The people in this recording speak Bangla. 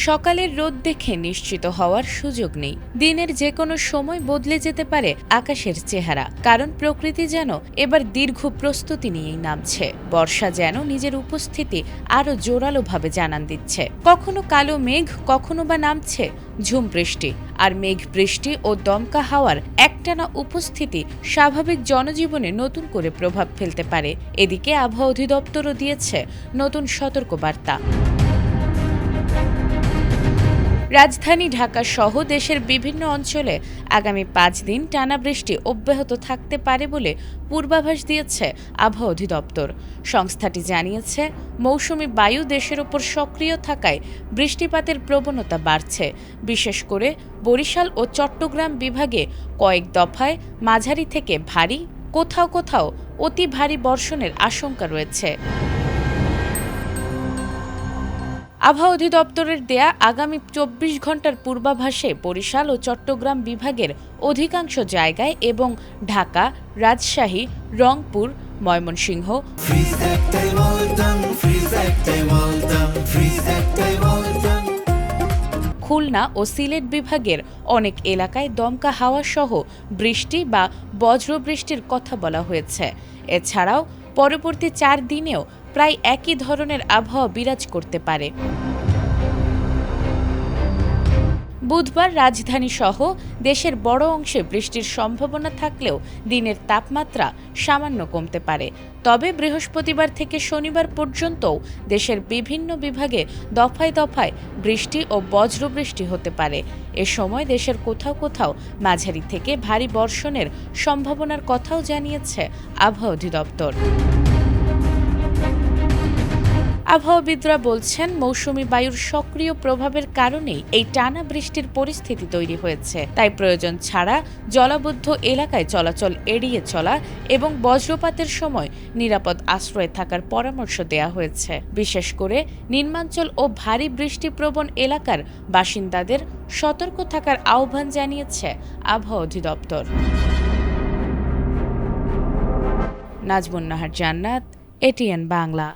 সকালের রোদ দেখে নিশ্চিত হওয়ার সুযোগ নেই। দিনের যে কোনো সময় বদলে যেতে পারে আকাশের চেহারা, কারণ প্রকৃতি যেন এবার দীর্ঘ প্রস্তুতি নিয়েই নামছে। বর্ষা যেন নিজের উপস্থিতি আরও জোরালোভাবে জানান দিচ্ছে। কখনো কালো মেঘ, কখনো বা নামছে ঝুম বৃষ্টি। আর মেঘ, বৃষ্টি ও দমকা হাওয়ার একটানা উপস্থিতি স্বাভাবিক জনজীবনে নতুন করে প্রভাব ফেলতে পারে। এদিকে আবহাওয়া অধিদপ্তরও দিয়েছে নতুন সতর্কবার্তা। রাজধানী ঢাকা সহ দেশের বিভিন্ন অঞ্চলে আগামী 5 দিন টানা বৃষ্টি অব্যাহত থাকতে পারে বলে পূর্বাভাস দিয়েছে আবহাওয়া অধিদপ্তর। সংস্থাটি জানিয়েছে, মৌসুমি বায়ু দেশের ওপর সক্রিয় থাকায় বৃষ্টিপাতের প্রবণতা বাড়ছে। বিশেষ করে বরিশাল ও চট্টগ্রাম বিভাগে কয়েক দফায় মাঝারি থেকে ভারী, কোথাও কোথাও অতি ভারী বর্ষণের আশঙ্কা রয়েছে। আবহাওয়া অধিদপ্তরের দেয়া আগামী 24 ঘন্টার পূর্বাভাসে বরিশাল ও চট্টগ্রাম বিভাগের অধিকাংশ জায়গায় এবং ঢাকা, রাজশাহী, রংপুর, ময়মনসিংহ, খুলনা ও সিলেট বিভাগের অনেক এলাকায় দমকা হাওয়া সহ বৃষ্টি বা বজ্রবৃষ্টির কথা বলা হয়েছে। এছাড়াও পরবর্তী 4 দিনেও প্রায় একই ধরনের আবহাওয়া বিরাজ করতে পারে। বুধবার রাজধানী সহ দেশের বড় অংশে বৃষ্টির সম্ভাবনা থাকলেও দিনের তাপমাত্রা সামান্য কমতে পারে। তবে বৃহস্পতিবার থেকে শনিবার পর্যন্তও দেশের বিভিন্ন বিভাগে দফায় দফায় বৃষ্টি ও বজ্রবৃষ্টি হতে পারে। এ সময় দেশের কোথাও কোথাও মাঝারি থেকে ভারী বর্ষণের সম্ভাবনার কথাও জানিয়েছে আবহাওয়া অধিদপ্তর। আবহাওয়াবিদরা বলছেন, মৌসুমি বায়ুর সক্রিয় প্রভাবের কারণেই এই টানা বৃষ্টির পরিস্থিতি তৈরি হয়েছে। তাই প্রয়োজন ছাড়া জলাবদ্ধ এলাকায় চলাচল এড়িয়ে চলা এবং বজ্রপাতের সময় নিরাপদ আশ্রয়ে থাকার পরামর্শ দেওয়া হয়েছে। বিশেষ করে নিম্নাঞ্চল ও ভারী বৃষ্টিপ্রবণ এলাকার বাসিন্দাদের সতর্ক থাকার আহ্বান জানিয়েছে আবহাওয়া অধিদপ্তর। নাজমুন নাহার জান্নাত, এটিএন বাংলা।